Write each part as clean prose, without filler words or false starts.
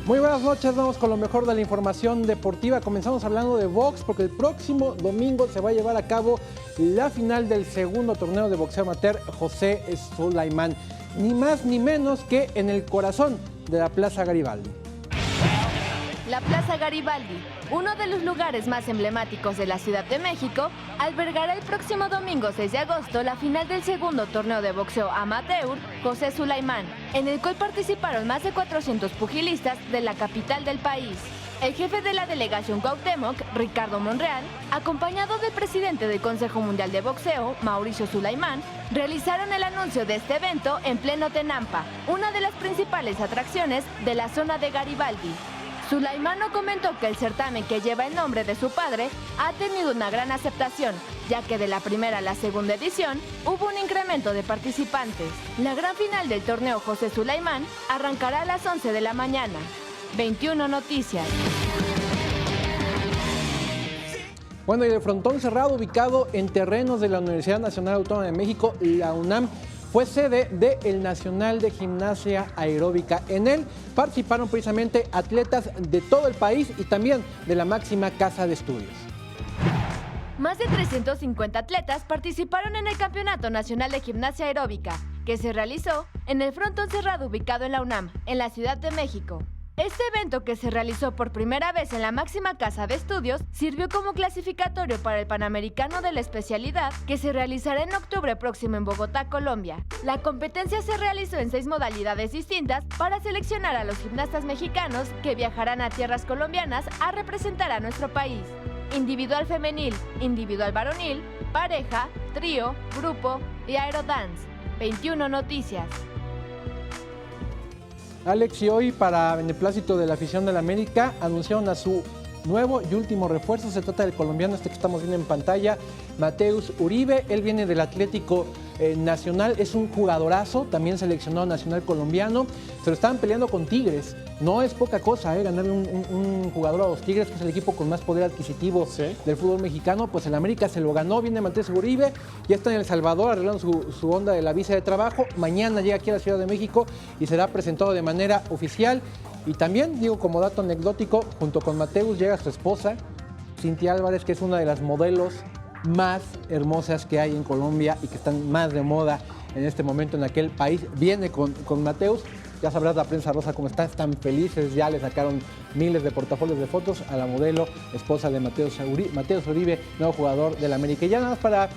Muy buenas noches, vamos con lo mejor de la información deportiva. Comenzamos hablando de box porque el próximo domingo se va a llevar a cabo la final del segundo torneo de boxeo amateur José Sulaimán. Ni más ni menos que en el corazón de la Plaza Garibaldi. La Plaza Garibaldi, uno de los lugares más emblemáticos de la Ciudad de México, albergará el próximo domingo 6 de agosto la final del segundo torneo de boxeo amateur José Sulaimán, en el cual participaron más de 400 pugilistas de la capital del país. El jefe de la delegación Cuauhtémoc, Ricardo Monreal, acompañado del presidente del Consejo Mundial de Boxeo, Mauricio Sulaimán, realizaron el anuncio de este evento en pleno Tenampa, una de las principales atracciones de la zona de Garibaldi. Sulaimano comentó que el certamen, que lleva el nombre de su padre, ha tenido una gran aceptación, ya que de la primera a la segunda edición hubo un incremento de participantes. La gran final del torneo José Sulaimán arrancará a las 11 de la mañana. 21 Noticias. Bueno, y el frontón cerrado ubicado en terrenos de la Universidad Nacional Autónoma de México, la UNAM, fue sede del Nacional de Gimnasia Aeróbica. En él participaron precisamente atletas de todo el país y también de la máxima casa de estudios. Más de 350 atletas participaron en el Campeonato Nacional de Gimnasia Aeróbica, que se realizó en el frontón cerrado ubicado en la UNAM, en la Ciudad de México. Este evento, que se realizó por primera vez en la máxima casa de estudios, sirvió como clasificatorio para el Panamericano de la especialidad, que se realizará en octubre próximo en Bogotá, Colombia. La competencia se realizó en 6 modalidades distintas para seleccionar a los gimnastas mexicanos que viajarán a tierras colombianas a representar a nuestro país. Individual femenil, individual varonil, pareja, trío, grupo y aerodance. 21 Noticias. Alex, y hoy, para beneplácito de la afición de la América, anunciaron a su nuevo y último refuerzo. Se trata del colombiano, que estamos viendo en pantalla, Mateus Uribe. Él viene del Atlético Nacional, es un jugadorazo, también seleccionado nacional colombiano. Se lo estaban peleando con Tigres. No es poca cosa, ganarle un jugador a los Tigres, que es el equipo con más poder adquisitivo del fútbol mexicano. Pues el América se lo ganó, viene Mateus Uribe, ya está en El Salvador arreglando su onda de la visa de trabajo. Mañana llega aquí a la Ciudad de México y será presentado de manera oficial. Y también, digo, como dato anecdótico, junto con Mateus llega su esposa, Cintia Álvarez, que es una de las modelos más hermosas que hay en Colombia y que están más de moda en este momento en aquel país. Viene con Mateus. Ya sabrás la prensa rosa cómo están felices, ya le sacaron miles de portafolios de fotos a la modelo, esposa de Mateus Uribe, nuevo jugador del América. Y ya nada más para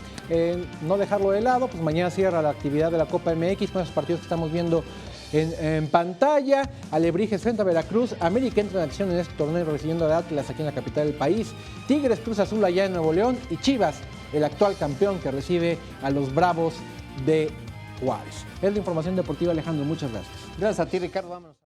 no dejarlo de lado, pues mañana cierra la actividad de la Copa MX con esos partidos que estamos viendo en pantalla. Alebrijes frente a Veracruz, América entra en acción en este torneo recibiendo a Atlas aquí en la capital del país, Tigres Cruz Azul allá en Nuevo León y Chivas, el actual campeón, que recibe a los Bravos de Juárez. Es la información deportiva, Alejandro, muchas gracias. Gracias a ti, Ricardo. Vámonos.